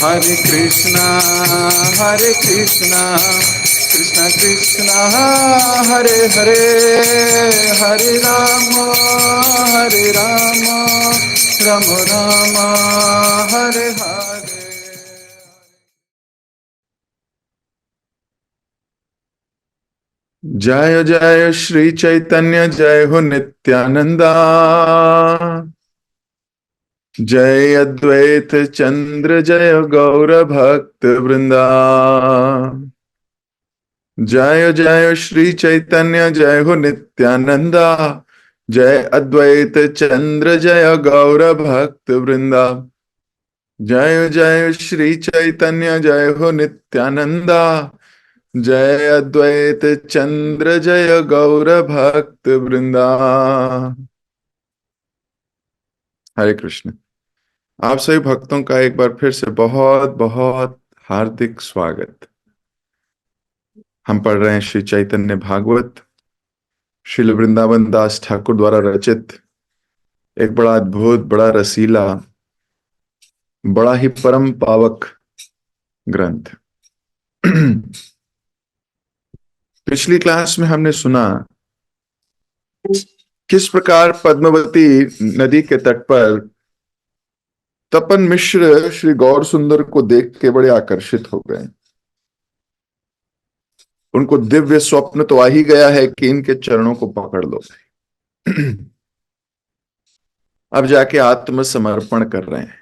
Hare Krishna, Hare Krishna, Krishna Krishna, Hare Hare, Hare Rama, Hare Rama, Rama Rama, Hare Hare. जय जय श्री चैतन्य, जय हो नित्यानंदा, जय अद्वैत चंद्र, जय गौर भक्त वृंदा। जय जय श्री चैतन्य, जय हो नित्यानंदा, जय अद्वैत चंद्र, जय गौर भक्त वृंदा। जय जय श्री चैतन्य, जय हो नित्यानंदा, जय अद्वैत चंद्र, जय गौर भक्त वृंदा। हरे कृष्ण। आप सभी भक्तों का एक बार फिर से बहुत बहुत हार्दिक स्वागत। हम पढ़ रहे हैं श्री चैतन्य भागवत, श्रील वृंदावन दास ठाकुर द्वारा रचित एक बड़ा अद्भुत, बड़ा रसीला, बड़ा ही परम पावक ग्रंथ। पिछली क्लास में हमने सुना किस प्रकार पद्मावती नदी के तट पर तपन मिश्र श्री गौर सुंदर को देख के बड़े आकर्षित हो गए। उनको दिव्य स्वप्न तो आ ही गया है कि इनके चरणों को पकड़ लो। अब जाके आत्मसमर्पण कर रहे हैं,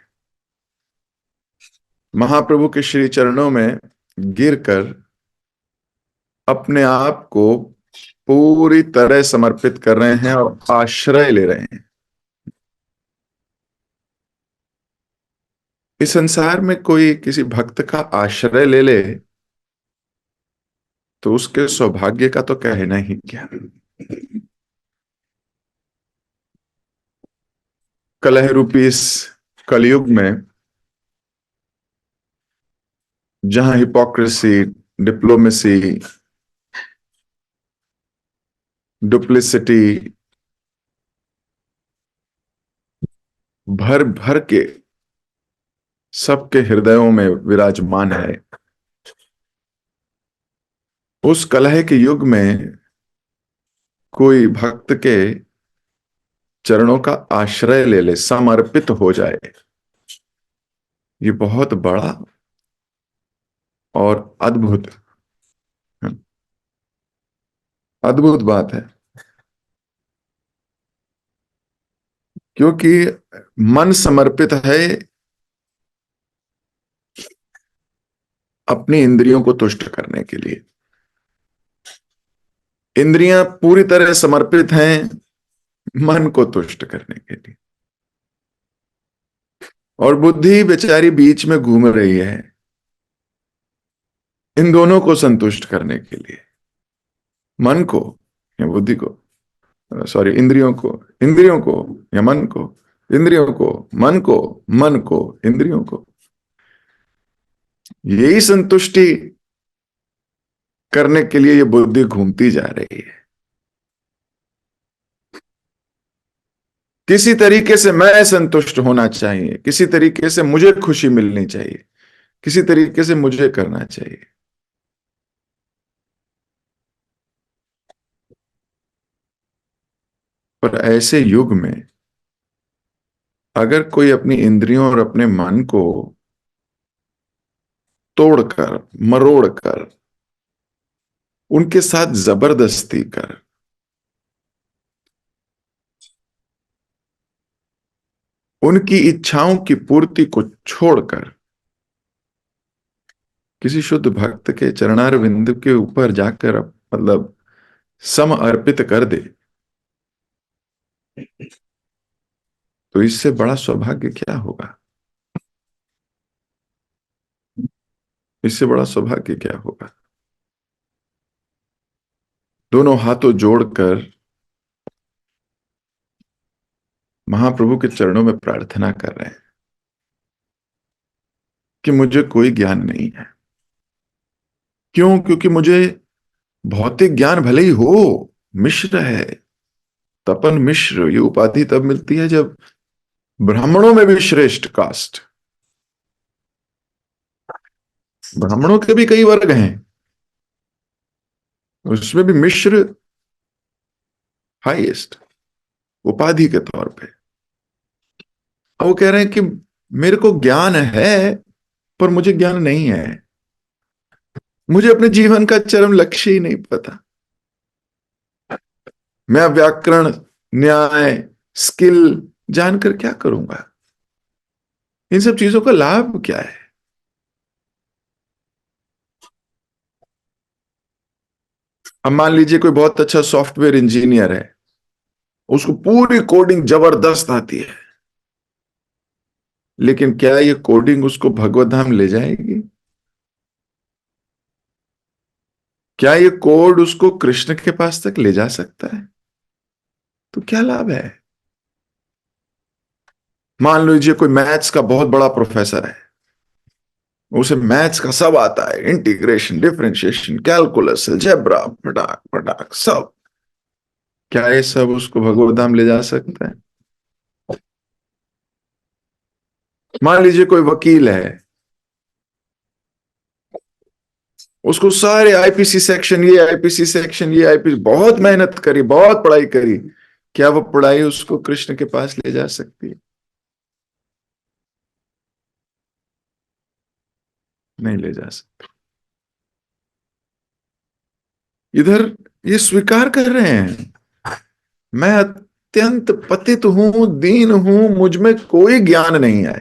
महाप्रभु के श्री चरणों में गिरकर अपने आप को पूरी तरह समर्पित कर रहे हैं और आश्रय ले रहे हैं। इस संसार में कोई किसी भक्त का आश्रय ले ले तो उसके सौभाग्य का तो कहना ही क्या। कलह रूपी इस कलयुग में, जहां हिपोक्रेसी, डिप्लोमेसी, डुप्लिसिटी भर भर के सबके हृदयों में विराजमान है, उस कलह के युग में कोई भक्त के चरणों का आश्रय ले ले, समर्पित हो जाए, ये बहुत बड़ा और अद्भुत अद्भुत बात है। क्योंकि मन समर्पित है अपनी इंद्रियों को तुष्ट करने के लिए, इंद्रियां पूरी तरह समर्पित हैं मन को तुष्ट करने के लिए, और बुद्धि बेचारी बीच में घूम रही है इन दोनों को संतुष्ट करने के लिए। मन को या बुद्धि को, सॉरी, इंद्रियों को या मन को, इंद्रियों को मन को, मन को इंद्रियों को, यही संतुष्टि करने के लिए ये बुद्धि घूमती जा रही है। किसी तरीके से मैं संतुष्ट होना चाहिए, किसी तरीके से मुझे खुशी मिलनी चाहिए, किसी तरीके से मुझे करना चाहिए। पर ऐसे युग में अगर कोई अपनी इंद्रियों और अपने मन को तोड़कर, मरोड़कर, उनके साथ जबरदस्ती कर उनकी इच्छाओं की पूर्ति को छोड़कर किसी शुद्ध भक्त के चरणार बिंदु के ऊपर जाकर मतलब सम अर्पित कर दे, तो इससे बड़ा सौभाग्य क्या होगा, इससे बड़ा सौभाग्य क्या होगा। दोनों हाथों जोड़कर महाप्रभु के चरणों में प्रार्थना कर रहे हैं कि मुझे कोई ज्ञान नहीं है। क्यों? क्योंकि मुझे भौतिक ज्ञान भले ही हो, मिश्र है, तपन मिश्र, ये उपाधि तब मिलती है जब ब्राह्मणों में भी श्रेष्ठ कास्ट, ब्राह्मणों के भी कई वर्ग हैं, उसमें भी मिश्र हाईएस्ट उपाधि के तौर पे। अब वो कह रहे हैं कि मेरे को ज्ञान है पर मुझे ज्ञान नहीं है, मुझे अपने जीवन का चरम लक्ष्य ही नहीं पता। मैं व्याकरण, न्याय, स्किल जानकर क्या करूंगा? इन सब चीजों का लाभ क्या है? अब मान लीजिए कोई बहुत अच्छा सॉफ्टवेयर इंजीनियर है, उसको पूरी कोडिंग जबरदस्त आती है, लेकिन क्या ये कोडिंग उसको भगवत धाम ले जाएगी? क्या ये कोड उसको कृष्ण के पास तक ले जा सकता है? तो क्या लाभ है? मान लीजिए कोई मैथ्स का बहुत बड़ा प्रोफेसर है, उसे मैथ्स का सब आता है, इंटीग्रेशन, डिफरेंशिएशन, कैलकुलस, अलजेब्रा, फटाक फटाक सब। क्या ये सब उसको भगवत धाम ले जा सकता है? मान लीजिए कोई वकील है, उसको सारे आईपीसी सेक्शन, ये आईपीसी सेक्शन, ये आईपीसी, बहुत मेहनत करी, बहुत पढ़ाई करी, क्या वो पढ़ाई उसको कृष्ण के पास ले जा सकती है? नहीं ले जा सकती। इधर ये स्वीकार कर रहे हैं, मैं अत्यंत पतित हूं, दीन हूं, मुझ में कोई ज्ञान नहीं है।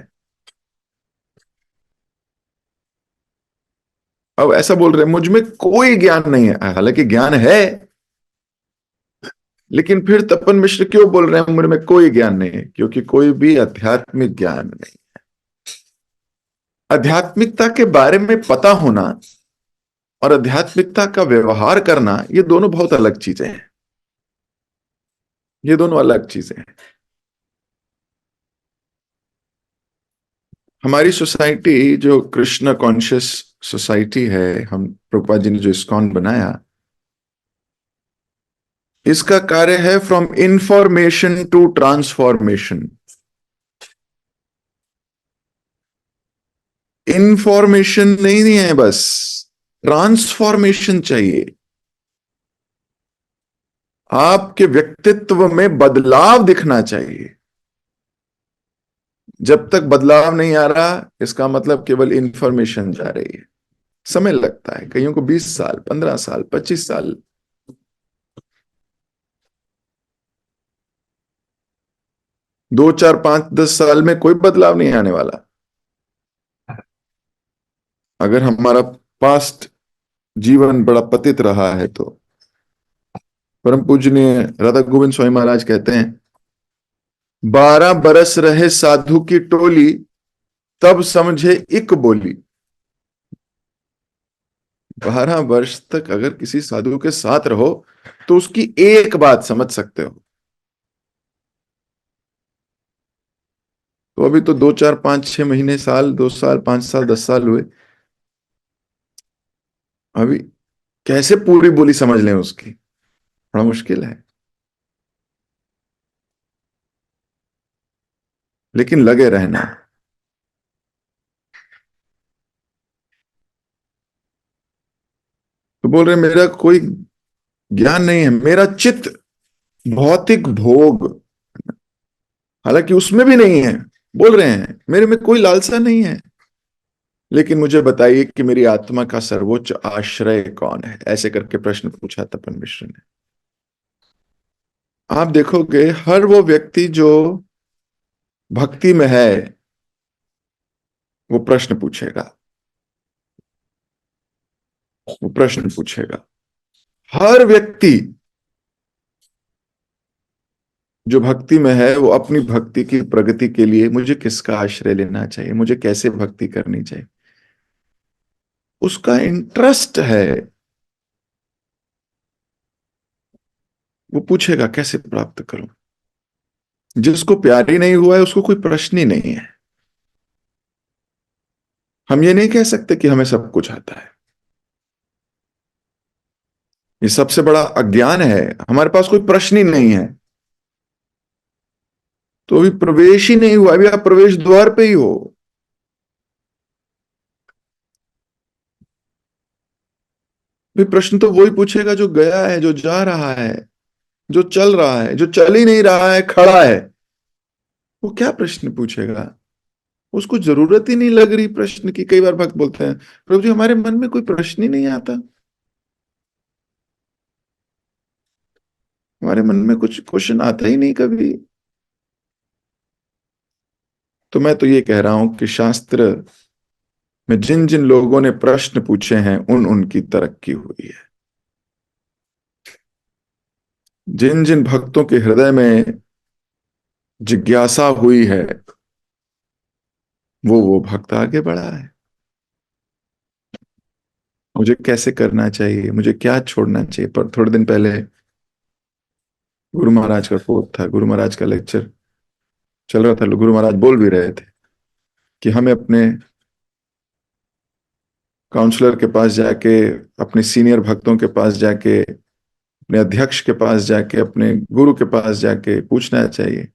अब ऐसा बोल रहे हैं मुझ में कोई ज्ञान नहीं है, हालांकि ज्ञान है, लेकिन फिर तपन मिश्र क्यों बोल रहे हैं मुझ में कोई ज्ञान नहीं है? क्योंकि कोई भी आध्यात्मिक ज्ञान नहीं। आध्यात्मिकता के बारे में पता होना और आध्यात्मिकता का व्यवहार करना, ये दोनों बहुत अलग चीजें हैं। ये दोनों अलग चीजें हैं। हमारी सोसाइटी जो कृष्ण कॉन्शियस सोसाइटी है, हम प्रभुपाद जी ने जो इस्कॉन बनाया, इसका कार्य है from information to transformation. Information नहीं है बस, ट्रांसफॉर्मेशन चाहिए। आपके व्यक्तित्व में बदलाव दिखना चाहिए। जब तक बदलाव नहीं आ रहा, इसका मतलब केवल इंफॉर्मेशन जा रही है। समय लगता है, कईयों को 20 साल, 15 साल, 25 साल। 2 4 5 10 साल में कोई बदलाव नहीं आने वाला। अगर हमारा पास्ट जीवन बड़ा पतित रहा है तो। परम पूजनीय राधा गोविंद स्वामी महाराज कहते हैं, 12 बरस रहे साधु की टोली, तब समझे एक बोली। 12 वर्ष तक अगर किसी साधु के साथ रहो तो उसकी एक बात समझ सकते हो। तो अभी तो 2 4 5 6 महीने, साल, 2 साल, 5 साल, 10 साल हुए, अभी कैसे पूरी बोली समझ लें उसकी? बड़ा मुश्किल है। लेकिन लगे रहना। तो बोल रहे मेरा कोई ज्ञान नहीं है, मेरा चित्त भौतिक भोग, हालांकि उसमें भी नहीं है। बोल रहे हैं मेरे में कोई लालसा नहीं है, लेकिन मुझे बताइए कि मेरी आत्मा का सर्वोच्च आश्रय कौन है? ऐसे करके प्रश्न पूछा तपन मिश्र ने। आप देखोगे हर वो व्यक्ति जो भक्ति में है, वो प्रश्न पूछेगा, वो प्रश्न पूछेगा। हर व्यक्ति जो भक्ति में है, वो अपनी भक्ति की प्रगति के लिए मुझे किसका आश्रय लेना चाहिए, मुझे कैसे भक्ति करनी चाहिए, उसका इंटरेस्ट है, वो पूछेगा कैसे प्राप्त करूं। जिसको प्यार ही नहीं हुआ है उसको कोई प्रश्न ही नहीं है। हम ये नहीं कह सकते कि हमें सब कुछ आता है। ये सबसे बड़ा अज्ञान है, हमारे पास कोई प्रश्न ही नहीं है। तो अभी प्रवेश ही नहीं हुआ, अभी आप प्रवेश द्वार पे ही हो। फिर प्रश्न तो वही पूछेगा जो गया है, जो जा रहा है, जो चल रहा है, जो चल ही नहीं रहा है, खड़ा है। वो क्या प्रश्न पूछेगा? उसको जरूरत ही नहीं लग रही प्रश्न की। कई बार भक्त बोलते हैं, प्रभु जी हमारे मन में कोई प्रश्न ही नहीं आता, हमारे मन में कुछ क्वेश्चन आता ही नहीं कभी। तो मैं तो ये कह रहा हूं कि शास्त्र में जिन जिन लोगों ने प्रश्न पूछे हैं उन उनकी तरक्की हुई है। जिन जिन भक्तों के हृदय में जिज्ञासा हुई है, वो भक्त आगे बढ़ा है। मुझे कैसे करना चाहिए, मुझे क्या छोड़ना चाहिए। पर थोड़े दिन पहले गुरु महाराज का कोट था, गुरु महाराज का लेक्चर चल रहा था। गुरु महाराज बोल भी रहे थे कि हमें अपने काउंसलर के पास जाके, अपने सीनियर भक्तों के पास जाके, अपने अध्यक्ष के पास जाके, अपने गुरु के पास जाके पूछना चाहिए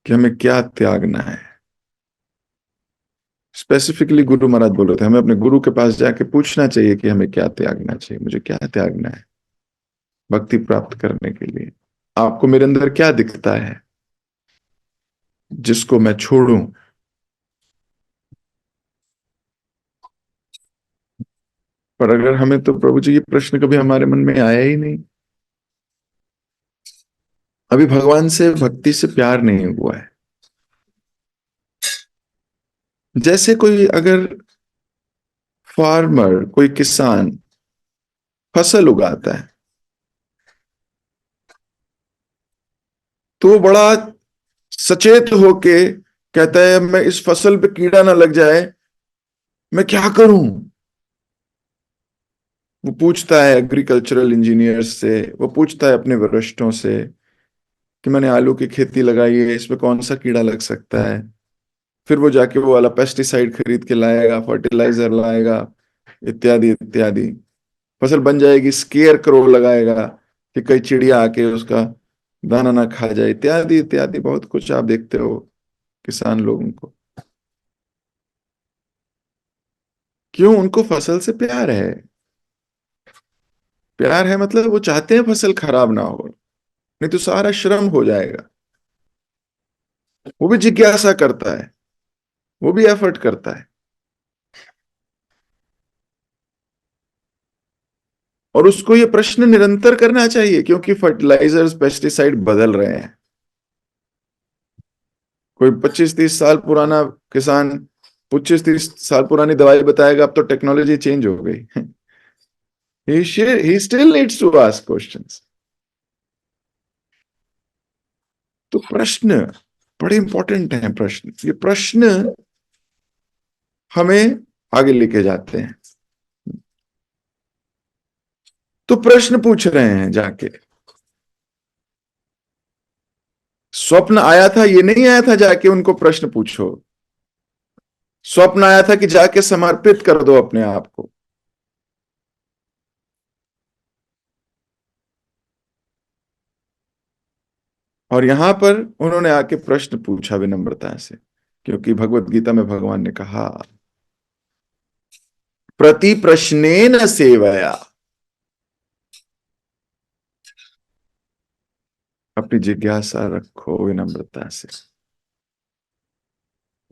कि हमें क्या त्यागना है। स्पेसिफिकली गुरु महाराज बोल रहे थे हमें अपने गुरु के पास जाके पूछना चाहिए कि हमें क्या त्यागना चाहिए, मुझे क्या त्यागना है भक्ति प्राप्त करने के लिए। आपको मेरे अंदर क्या दिखता है जिसको मैं छोड़ूं? पर अगर हमें, तो प्रभु जी ये प्रश्न कभी हमारे मन में आया ही नहीं। अभी भगवान से भक्ति से प्यार नहीं हुआ है। जैसे कोई अगर फार्मर, कोई किसान फसल उगाता है तो वो बड़ा सचेत होके कहता है मैं इस फसल पे कीड़ा ना लग जाए, मैं क्या करूं। वो पूछता है एग्रीकल्चरल इंजीनियर्स से, वो पूछता है अपने वरिष्ठों से कि मैंने आलू की खेती लगाई है, इसमें कौन सा कीड़ा लग सकता है। फिर वो जाके वो वाला पेस्टिसाइड खरीद के लाएगा, फर्टिलाइजर लाएगा, इत्यादि इत्यादि। फसल बन जाएगी, स्केयर क्रो लगाएगा कि कई चिड़िया आके उसका दाना ना खा जाए, इत्यादि इत्यादि। बहुत कुछ आप देखते हो किसान लोगों को। क्यों? उनको फसल से प्यार है। प्यार है मतलब वो चाहते हैं फसल खराब ना हो, नहीं तो सारा श्रम हो जाएगा। वो भी जिज्ञासा करता है, वो भी एफर्ट करता है, और उसको ये प्रश्न निरंतर करना चाहिए क्योंकि फर्टिलाइजर्स, पेस्टिसाइड बदल रहे हैं। कोई 25-30 साल पुराना किसान 25-30 साल पुरानी दवाई बताएगा, अब तो टेक्नोलॉजी चेंज हो गई। he still needs to ask questions। तो प्रश्न बड़े इंपॉर्टेंट हैं। प्रश्न, ये प्रश्न हमें आगे लेके जाते हैं। तो प्रश्न पूछ रहे हैं जाके। स्वप्न आया था, ये नहीं आया था जाके उनको प्रश्न पूछो। स्वप्न आया था कि जाके समर्पित कर दो अपने आप को। और यहां पर उन्होंने आके प्रश्न पूछा विनम्रता से, क्योंकि भगवत गीता में भगवान ने कहा प्रति प्रश्नेन सेवया। अपनी जिज्ञासा रखो विनम्रता से,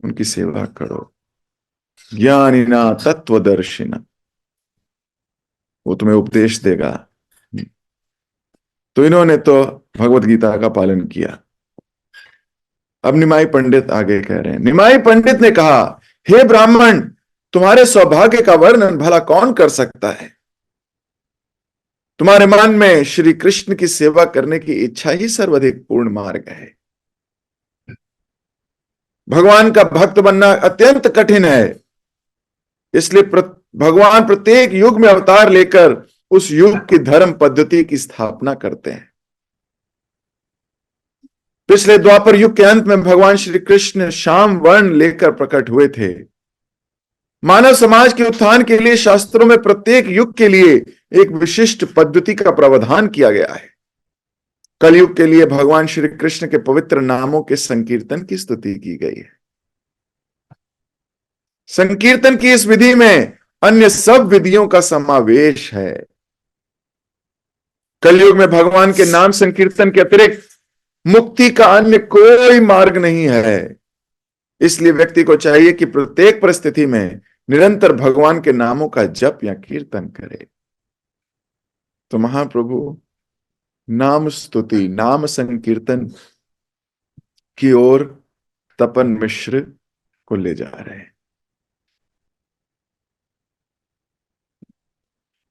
उनकी सेवा करो। ज्ञानिना तत्वदर्शिना, वो तुम्हें उपदेश देगा। तो इन्होंने तो भगवत गीता का पालन किया। अब निमाई पंडित आगे कह रहे हैं। निमाई पंडित ने कहा, हे ब्राह्मण, तुम्हारे सौभाग्य का वर्णन भला कौन कर सकता है। तुम्हारे मन में श्री कृष्ण की सेवा करने की इच्छा ही सर्वाधिक पूर्ण मार्ग है। भगवान का भक्त बनना अत्यंत कठिन है। इसलिए भगवान प्रत्येक युग में अवतार लेकर उस युग की धर्म पद्धति की स्थापना करते हैं। पिछले द्वापर युग के अंत में भगवान श्री कृष्ण श्याम वर्ण लेकर प्रकट हुए थे। मानव समाज के उत्थान के लिए शास्त्रों में प्रत्येक युग के लिए एक विशिष्ट पद्धति का प्रावधान किया गया है। कलयुग के लिए भगवान श्री कृष्ण के पवित्र नामों के संकीर्तन की स्तुति की गई है। संकीर्तन की इस विधि में अन्य सब विधियों का समावेश है। कलयुग में भगवान के नाम संकीर्तन के अतिरिक्त मुक्ति का अन्य कोई मार्ग नहीं है। इसलिए व्यक्ति को चाहिए कि प्रत्येक परिस्थिति में निरंतर भगवान के नामों का जप या कीर्तन करे। तो महाप्रभु नाम स्तुति, नाम संकीर्तन की ओर तपन मिश्र को ले जा रहे हैं।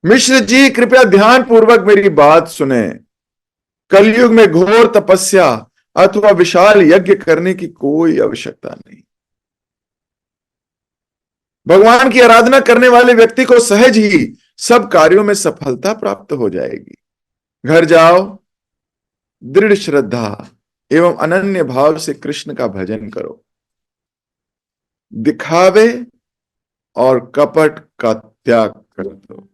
मिश्र जी कृपया ध्यान पूर्वक मेरी बात सुने। कलयुग में घोर तपस्या अथवा विशाल यज्ञ करने की कोई आवश्यकता नहीं। भगवान की आराधना करने वाले व्यक्ति को सहज ही सब कार्यों में सफलता प्राप्त हो जाएगी। घर जाओ, दृढ़ श्रद्धा एवं अनन्य भाव से कृष्ण का भजन करो। दिखावे और कपट का त्याग कर दो।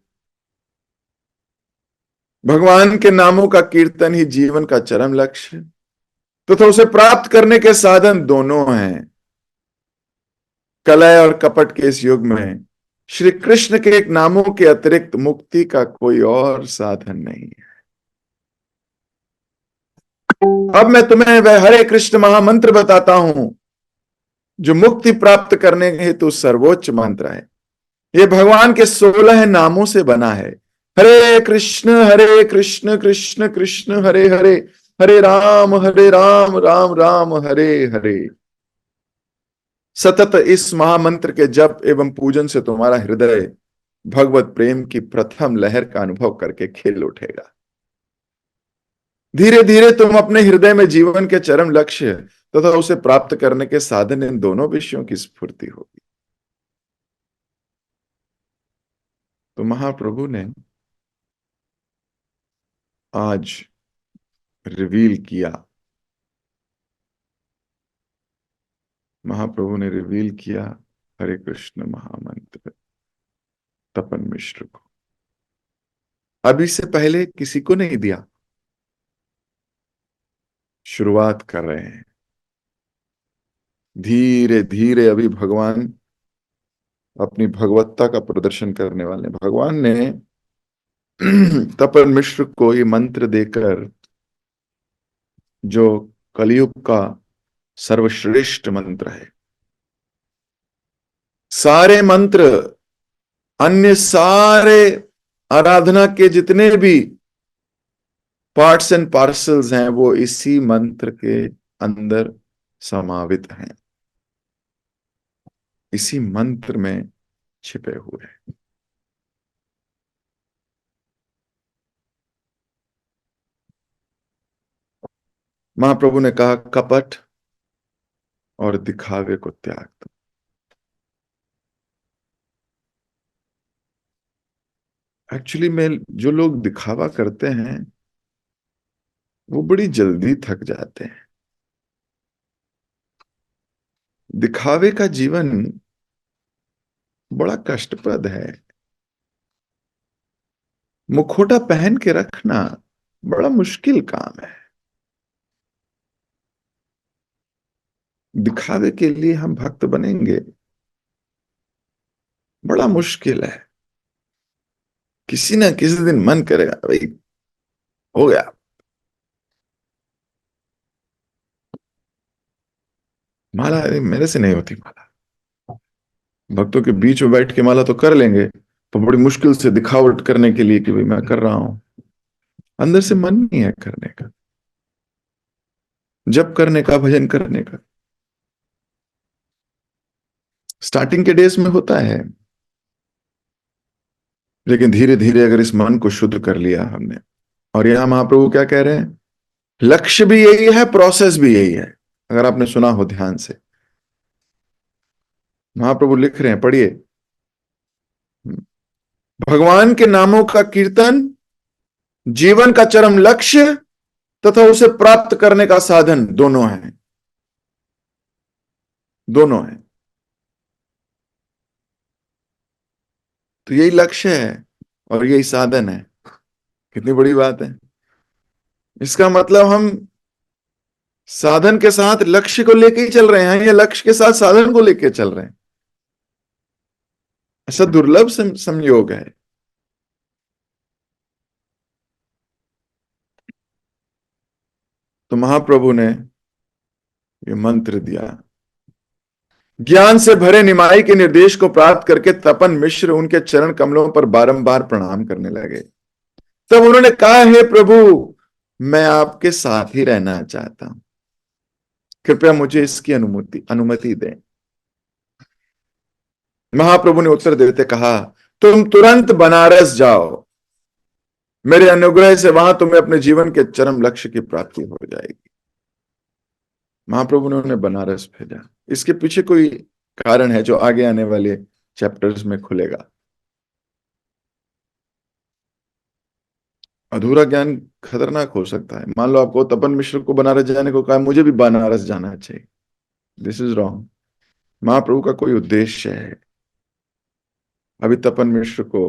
भगवान के नामों का कीर्तन ही जीवन का चरम लक्ष्य तथा उसे प्राप्त करने के साधन दोनों हैं। कलह और कपट के इस युग में श्री कृष्ण के एक नामों के अतिरिक्त मुक्ति का कोई और साधन नहीं है। अब मैं तुम्हें वह हरे कृष्ण महामंत्र बताता हूं जो मुक्ति प्राप्त करने हेतु सर्वोच्च मंत्र है। यह भगवान के 16 नामों से बना है। हरे कृष्ण कृष्ण कृष्ण हरे हरे, हरे राम राम राम हरे हरे। सतत इस महामंत्र के जप एवं पूजन से तुम्हारा हृदय भगवत प्रेम की प्रथम लहर का अनुभव करके खिल उठेगा। धीरे धीरे तुम अपने हृदय में जीवन के चरम लक्ष्य तथा उसे प्राप्त करने के साधन इन दोनों विषयों की स्फूर्ति होगी। तो महाप्रभु ने आज रिवील किया, महाप्रभु ने रिवील किया हरे कृष्ण महामंत्र तपन मिश्र को। अब इससे पहले किसी को नहीं दिया, शुरुआत कर रहे हैं। धीरे धीरे अभी भगवान अपनी भगवत्ता का प्रदर्शन करने वाले। भगवान ने तपन मिश्र को ये मंत्र देकर, जो कलयुग का सर्वश्रेष्ठ मंत्र है, सारे मंत्र, अन्य सारे आराधना के जितने भी पार्ट्स एंड पार्सल्स हैं, वो इसी मंत्र के अंदर समावित हैं, इसी मंत्र में छिपे हुए हैं। महाप्रभु ने कहा कपट और दिखावे को त्याग दो। एक्चुअली में जो लोग दिखावा करते हैं वो बड़ी जल्दी थक जाते हैं। दिखावे का जीवन बड़ा कष्टप्रद है। मुखौटा पहन के रखना बड़ा मुश्किल काम है। दिखावे के लिए हम भक्त बनेंगे, बड़ा मुश्किल है। किसी ना किसी दिन मन करेगा भाई हो गया, माला मेरे से नहीं होती। माला भक्तों के बीच में बैठ के माला तो कर लेंगे, तो बड़ी मुश्किल से दिखावट करने के लिए कि भाई मैं कर रहा हूं, अंदर से मन नहीं है करने का, जप करने का, भजन करने का। स्टार्टिंग के डेज में होता है, लेकिन धीरे धीरे अगर इस मन को शुद्ध कर लिया हमने। और यहां महाप्रभु क्या कह रहे हैं, लक्ष्य भी यही है, प्रोसेस भी यही है। अगर आपने सुना हो ध्यान से, महाप्रभु लिख रहे हैं, पढ़िए। भगवान के नामों का कीर्तन जीवन का चरम लक्ष्य तथा उसे प्राप्त करने का साधन दोनों है, दोनों है। तो यही लक्ष्य है और यही साधन है। कितनी बड़ी बात है। इसका मतलब हम साधन के साथ लक्ष्य को लेके ही चल रहे हैं, या लक्ष्य के साथ साधन को लेके चल रहे हैं। ऐसा दुर्लभ संयोग है। तो महाप्रभु ने ये मंत्र दिया। ज्ञान से भरे निमाई के निर्देश को प्राप्त करके तपन मिश्र उनके चरण कमलों पर बारंबार प्रणाम करने लगे। तब उन्होंने कहा, हे प्रभु, मैं आपके साथ ही रहना चाहता हूं, कृपया मुझे इसकी अनुमति अनुमति दें। महाप्रभु ने उत्तर देते कहा, तुम तुरंत बनारस जाओ, मेरे अनुग्रह से वहां तुम्हें अपने जीवन के चरम लक्ष्य की प्राप्ति हो जाएगी। महाप्रभु ने उन्हें बनारस भेजा। इसके पीछे कोई कारण है जो आगे आने वाले चैप्टर्स में खुलेगा। अधूरा ज्ञान खतरनाक हो सकता है। मान लो आपको तपन मिश्र को बनारस जाने को कहा, मुझे भी बनारस जाना चाहिए, दिस इज रॉन्ग। महाप्रभु का कोई उद्देश्य है। अभी तपन मिश्र को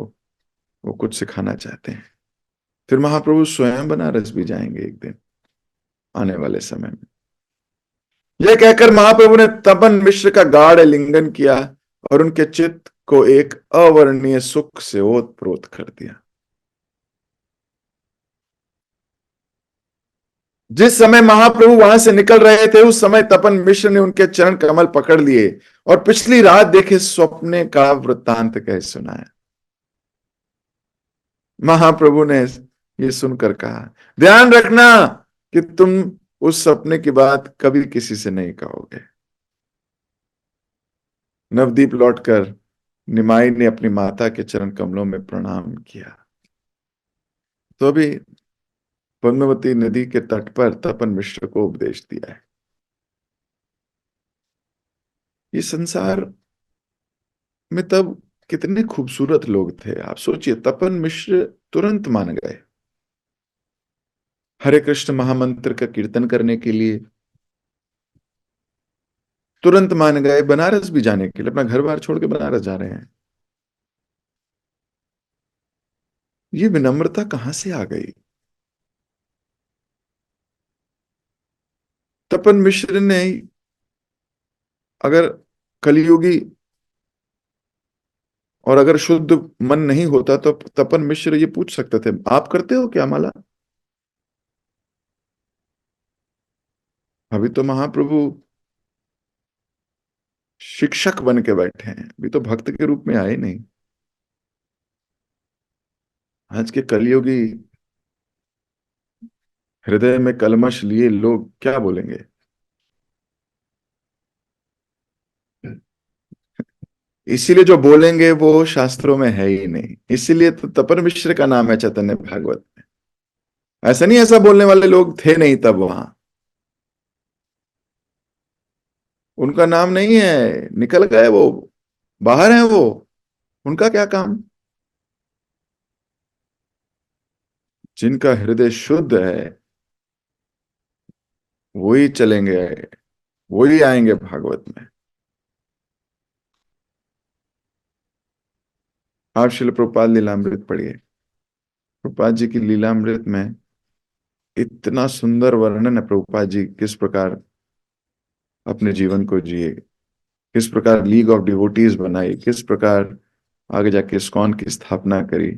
वो कुछ सिखाना चाहते हैं। फिर महाप्रभु स्वयं बनारस भी जाएंगे एक दिन आने वाले समय में। यह कहकर महाप्रभु ने तपन मिश्र का गाढ़ लिंगन किया और उनके चित्त को एक अवर्णनीय सुख से ओतप्रोत कर दिया। जिस समय महाप्रभु वहां से निकल रहे थे, उस समय तपन मिश्र ने उनके चरण कमल पकड़ लिए और पिछली रात देखे स्वप्ने का वृत्तांत कह सुनाया। महाप्रभु ने ये सुनकर कहा, ध्यान रखना कि तुम उस सपने की बात कभी किसी से नहीं कहोगे। नवदीप लौटकर निमाई ने अपनी माता के चरण कमलों में प्रणाम किया। तो अभी पद्मावती नदी के तट पर तपन मिश्र को उपदेश दिया है। ये संसार में तब कितने खूबसूरत लोग थे। आप सोचिए, तपन मिश्र तुरंत मान गए हरे कृष्ण महामंत्र का कीर्तन करने के लिए। तुरंत मान गए बनारस भी जाने के लिए। अपना घर बार छोड़ के बनारस जा रहे हैं। ये विनम्रता कहां से आ गई? तपन मिश्र ने, अगर कलियुगी और अगर शुद्ध मन नहीं होता तो तपन मिश्र ये पूछ सकते थे, आप करते हो क्या माला? अभी तो महाप्रभु शिक्षक बन के बैठे हैं, अभी तो भक्त के रूप में आए नहीं। आज के कलियुगी हृदय में कलमश लिए लोग क्या बोलेंगे? इसीलिए जो बोलेंगे वो शास्त्रों में है ही नहीं। इसीलिए तो तपन मिश्र का नाम है चैतन्य भागवत में। ऐसा नहीं, ऐसा बोलने वाले लोग थे नहीं तब वहां। उनका नाम नहीं है, निकल गए वो, बाहर हैं वो। उनका क्या काम? जिनका हृदय शुद्ध है वही चलेंगे, वही आएंगे भागवत में। आप श्रील प्रभुपाद लीलामृत पढ़िए। प्रभुपाद जी की लीलामृत में इतना सुंदर वर्णन है प्रभुपाद जी किस प्रकार अपने जीवन को जिए, किस प्रकार लीग ऑफ डिवोटीज बनाई, किस प्रकार आगे जाके इस्कॉन की स्थापना करी,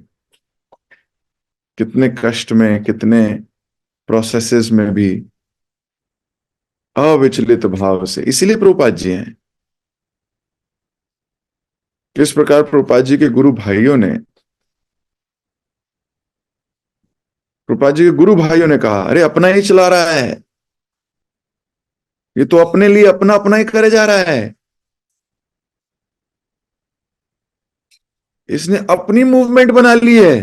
कितने कष्ट में, कितने प्रोसेसेस में भी अविचलित भाव से। इसीलिए प्रभुपाद जी हैं। किस प्रकार प्रभुपाद जी के गुरु भाइयों ने, प्रभुपाद जी के गुरु भाइयों ने कहा, अरे अपना ही चला रहा है, ये तो अपने लिए अपना अपना ही करे जा रहा है, इसने अपनी मूवमेंट बना ली है,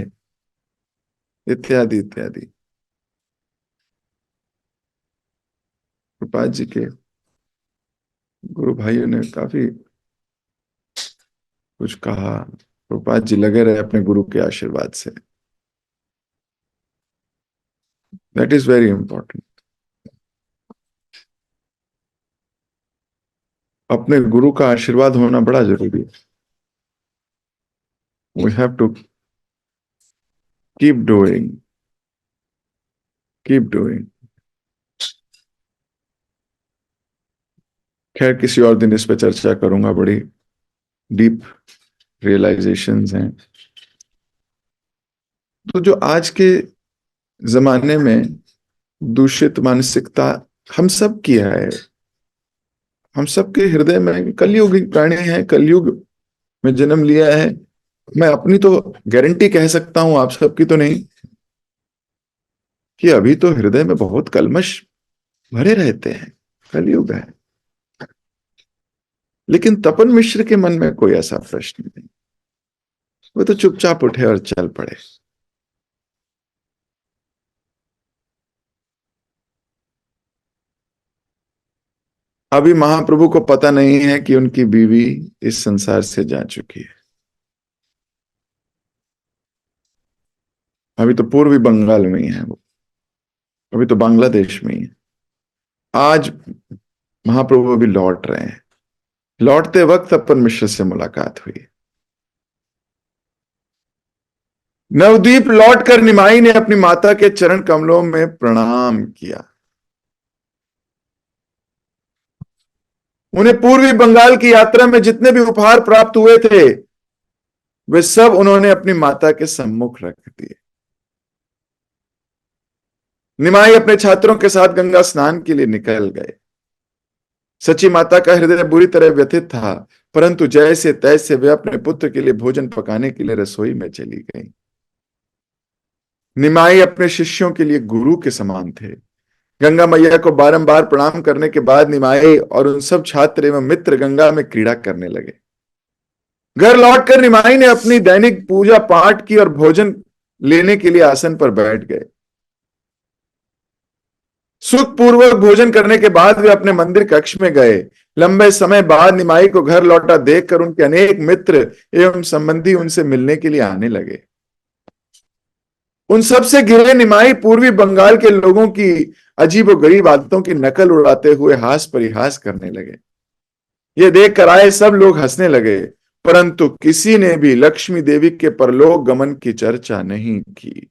इत्यादि इत्यादि। प्रभुपाद जी के गुरु भाइयों ने काफी कुछ कहा। प्रभुपाद जी लगे रहे अपने गुरु के आशीर्वाद से। That is very important. अपने गुरु का आशीर्वाद होना बड़ा जरूरी है। We have to keep doing, keep doing. खैर किसी और दिन इस पर चर्चा करूंगा, बड़ी डीप रियलाइजेशंस हैं। तो जो आज के जमाने में दूषित मानसिकता हम सब की है, हम सबके हृदय में, कलयुग प्राणी हैं, कलयुग में जन्म लिया है। मैं अपनी तो गारंटी कह सकता हूं, आप सबकी तो नहीं, कि अभी तो हृदय में बहुत कल्मश भरे रहते हैं, कलयुग है। लेकिन तपन मिश्र के मन में कोई ऐसा प्रश्न नहीं, वो तो चुपचाप उठे और चल पड़े। अभी महाप्रभु को पता नहीं है कि उनकी बीवी इस संसार से जा चुकी है। अभी तो पूर्वी बंगाल में ही है वो, अभी तो बांग्लादेश में ही है। आज महाप्रभु अभी लौट रहे हैं। लौटते वक्त तपन मिश्र से मुलाकात हुई। नवदीप लौटकर निमाई ने अपनी माता के चरण कमलों में प्रणाम किया। उन्हें पूर्वी बंगाल की यात्रा में जितने भी उपहार प्राप्त हुए थे, वे सब उन्होंने अपनी माता के सम्मुख रख दिए। निमाई अपने छात्रों के साथ गंगा स्नान के लिए निकल गए। सची माता का हृदय बुरी तरह व्यथित था, परंतु जैसे तैसे वे अपने पुत्र के लिए भोजन पकाने के लिए रसोई में चली गई। निमाई अपने शिष्यों के लिए गुरु के समान थे। गंगा मैया को बारंबार प्रणाम करने के बाद निमाई और उन सब छात्र एवं मित्र गंगा में क्रीड़ा करने लगे। घर लौटकर निमाई ने अपनी दैनिक पूजा पाठ की और भोजन लेने के लिए आसन पर बैठ गए। सुखपूर्वक भोजन करने के बाद वे अपने मंदिर कक्ष में गए। लंबे समय बाद निमाई को घर लौटा देखकर उनके अनेक मित्र एवं संबंधी उनसे मिलने के लिए आने लगे। उन सबसे घिरे निमाई पूर्वी बंगाल के लोगों की अजीबोगरीब आदतों की नकल उड़ाते हुए हास परिहास करने लगे। ये देखकर आए सब लोग हंसने लगे, परंतु किसी ने भी लक्ष्मी देवी के परलोक गमन की चर्चा नहीं की।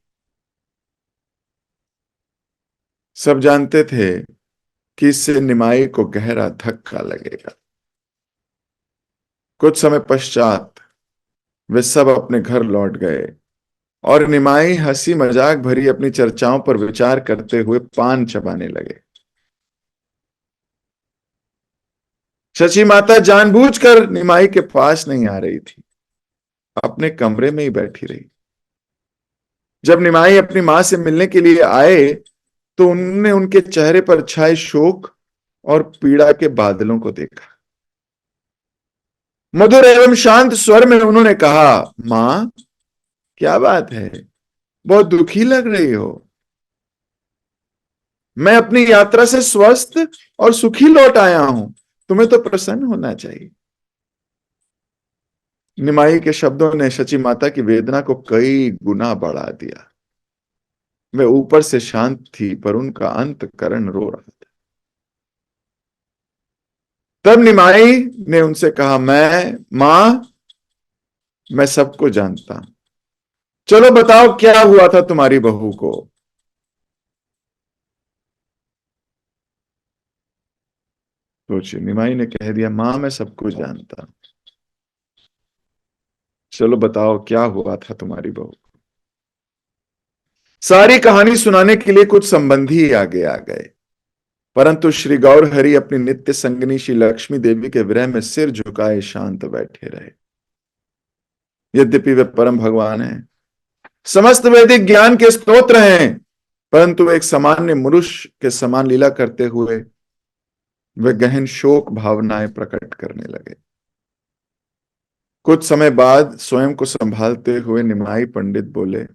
सब जानते थे कि इससे निमाई को गहरा धक्का लगेगा। कुछ समय पश्चात वे सब अपने घर लौट गए और निमाई हंसी मजाक भरी अपनी चर्चाओं पर विचार करते हुए पान चबाने लगे। शची माता जानबूझकर निमाई के पास नहीं आ रही थी, अपने कमरे में ही बैठी रही। जब निमाई अपनी मां से मिलने के लिए आए तो उन्होंने उनके चेहरे पर छाए शोक और पीड़ा के बादलों को देखा। मधुर एवं शांत स्वर में उन्होंने कहा, मां, क्या बात है, बहुत दुखी लग रही हो। मैं अपनी यात्रा से स्वस्थ और सुखी लौट आया हूं, तुम्हें तो प्रसन्न होना चाहिए। निमाई के शब्दों ने शची माता की वेदना को कई गुना बढ़ा दिया। वे ऊपर से शांत थी, पर उनका अंतःकरण रो रहा था। तब निमाई ने उनसे कहा, मां, मैं सबको जानता हूं। चलो बताओ, क्या हुआ था तुम्हारी बहू को। सोचिए, निमाई ने कह दिया, मां, मैं सब कुछ जानता हूं। चलो बताओ, क्या हुआ था तुम्हारी बहू को। सारी कहानी सुनाने के लिए कुछ संबंधी आगे आ गए, परंतु श्री गौर हरि अपनी नित्य संगिनी श्री लक्ष्मी देवी के विरह में सिर झुकाए शांत बैठे रहे। यद्यपि वे परम भगवान हैं, समस्त वैदिक ज्ञान के स्तोत्र हैं, परंतु एक सामान्य मनुष्य के समान लीला करते हुए वे गहन शोक भावनाएं प्रकट करने लगे। कुछ समय बाद स्वयं को संभालते हुए निमाई पंडित बोले,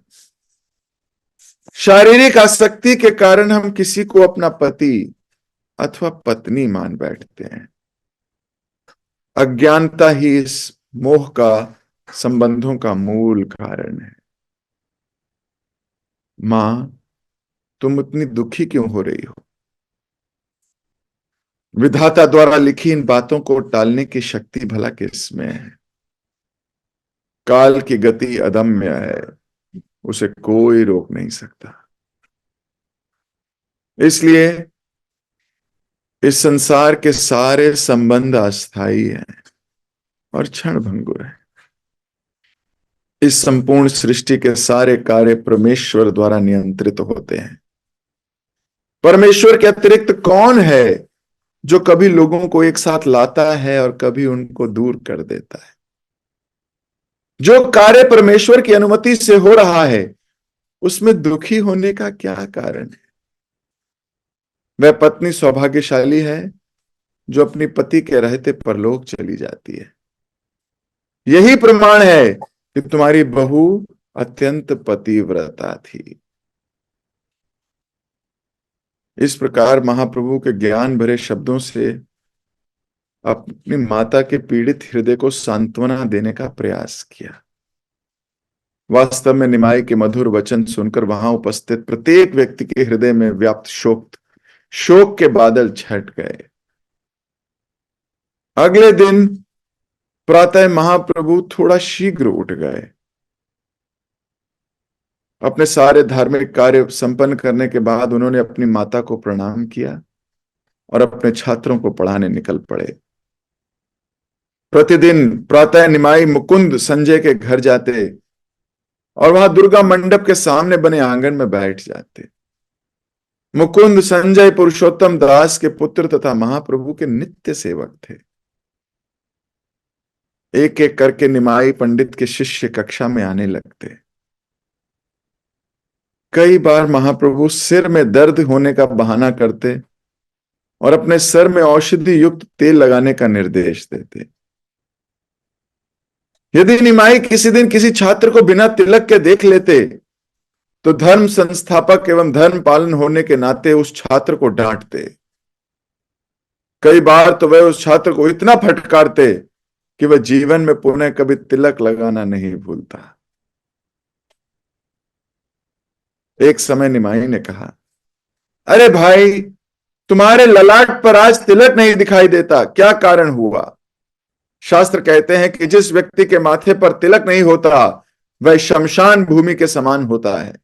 शारीरिक आसक्ति के कारण हम किसी को अपना पति अथवा पत्नी मान बैठते हैं। अज्ञानता ही इस मोह का, संबंधों का मूल कारण है। मां, तुम इतनी दुखी क्यों हो रही हो। विधाता द्वारा लिखी इन बातों को टालने की शक्ति भला किसमें है। काल की गति अदम्य है, उसे कोई रोक नहीं सकता। इसलिए इस संसार के सारे संबंध अस्थाई हैं और क्षण भंगुर है। इस संपूर्ण सृष्टि के सारे कार्य परमेश्वर द्वारा नियंत्रित होते हैं। परमेश्वर के अतिरिक्त कौन है जो कभी लोगों को एक साथ लाता है और कभी उनको दूर कर देता है? जो कार्य परमेश्वर की अनुमति से हो रहा है उसमें दुखी होने का क्या कारण है? वह पत्नी सौभाग्यशाली है जो अपने पति के रहते परलोक चली जाती है। यही प्रमाण है कि तुम्हारी बहू अत्यंत पतिव्रता थी। इस प्रकार महाप्रभु के ज्ञान भरे शब्दों से अपनी माता के पीड़ित हृदय को सांत्वना देने का प्रयास किया। वास्तव में निमाई के मधुर वचन सुनकर वहां उपस्थित प्रत्येक व्यक्ति के हृदय में व्याप्त शोक के बादल छट गए। अगले दिन प्रातः महाप्रभु थोड़ा शीघ्र उठ गए। अपने सारे धार्मिक कार्य संपन्न करने के बाद उन्होंने अपनी माता को प्रणाम किया और अपने छात्रों को पढ़ाने निकल पड़े। प्रतिदिन प्रातः निमाई मुकुंद संजय के घर जाते और वहां दुर्गा मंडप के सामने बने आंगन में बैठ जाते। मुकुंद संजय पुरुषोत्तम दास के पुत्र तथा महाप्रभु के नित्य सेवक थे। एक एक करके निमाई पंडित के शिष्य कक्षा में आने लगते। कई बार महाप्रभु सिर में दर्द होने का बहाना करते और अपने सर में औषधि युक्त तेल लगाने का निर्देश देते। यदि निमाई किसी दिन किसी छात्र को बिना तिलक के देख लेते तो धर्म संस्थापक एवं धर्म पालन होने के नाते उस छात्र को डांटते। कई बार तो वह उस छात्र को इतना फटकारते कि वह जीवन में पुनः कभी तिलक लगाना नहीं भूलता। एक समय निमाई ने कहा, अरे भाई, तुम्हारे ललाट पर आज तिलक नहीं दिखाई देता, क्या कारण हुआ? शास्त्र कहते हैं कि जिस व्यक्ति के माथे पर तिलक नहीं होता वह शमशान भूमि के समान होता है।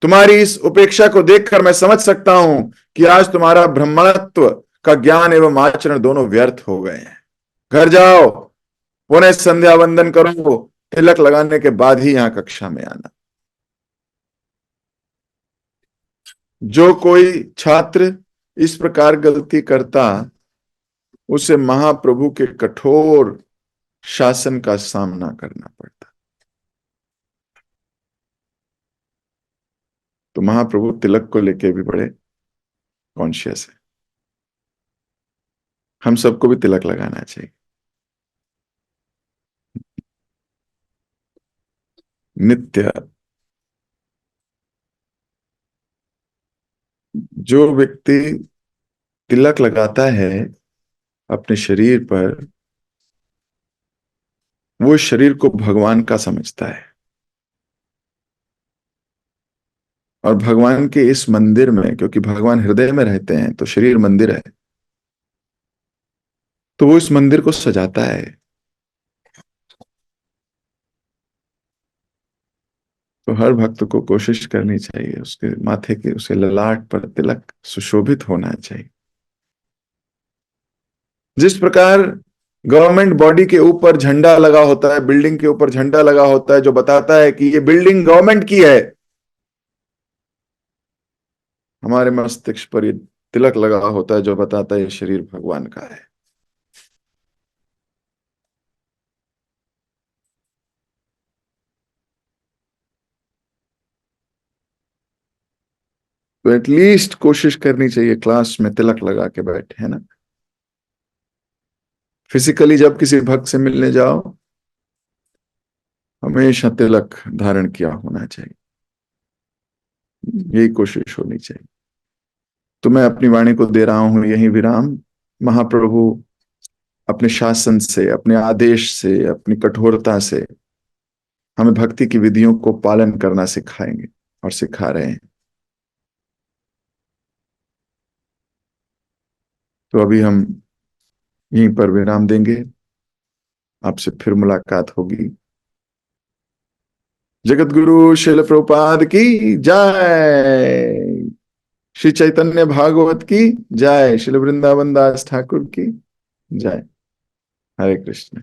तुम्हारी इस उपेक्षा को देखकर मैं समझ सकता हूं कि आज तुम्हारा ब्रह्मत्व का ज्ञान एवं आचरण दोनों व्यर्थ हो गए हैं। घर जाओ, पुनः संध्या वंदन करो, तिलक लगाने के बाद ही यहां कक्षा में आना। जो कोई छात्र इस प्रकार गलती करता उसे महाप्रभु के कठोर शासन का सामना करना पड़ता। तो महाप्रभु तिलक को लेके भी बड़े कॉन्शियस है। हम सबको भी तिलक लगाना चाहिए। नित्य जो व्यक्ति तिलक लगाता है अपने शरीर पर, वो शरीर को भगवान का समझता है और भगवान के इस मंदिर में, क्योंकि भगवान हृदय में रहते हैं तो शरीर मंदिर है, तो वो इस मंदिर को सजाता है। तो हर भक्त को कोशिश करनी चाहिए उसके माथे के, उसके ललाट पर तिलक सुशोभित होना चाहिए। जिस प्रकार गवर्नमेंट बॉडी के ऊपर झंडा लगा होता है, बिल्डिंग के ऊपर झंडा लगा होता है जो बताता है कि ये बिल्डिंग गवर्नमेंट की है, हमारे मस्तिष्क पर ये तिलक लगा होता है जो बताता है ये शरीर भगवान का है। तो एटलीस्ट कोशिश करनी चाहिए क्लास में तिलक लगा के बैठे, है ना। फिजिकली जब किसी भक्त से मिलने जाओ हमेशा तिलक धारण किया होना चाहिए, यही कोशिश होनी चाहिए। तो मैं अपनी वाणी को दे रहा हूं यही विराम। महाप्रभु अपने शासन से, अपने आदेश से, अपनी कठोरता से हमें भक्ति की विधियों को पालन करना सिखाएंगे और सिखा रहे हैं। तो अभी हम यहीं पर विराम देंगे, आपसे फिर मुलाकात होगी। जगत गुरु श्रील प्रभुपाद की जय, श्री चैतन्य भागवत की जय, श्री वृंदावन दास ठाकुर की जय। हरे कृष्ण।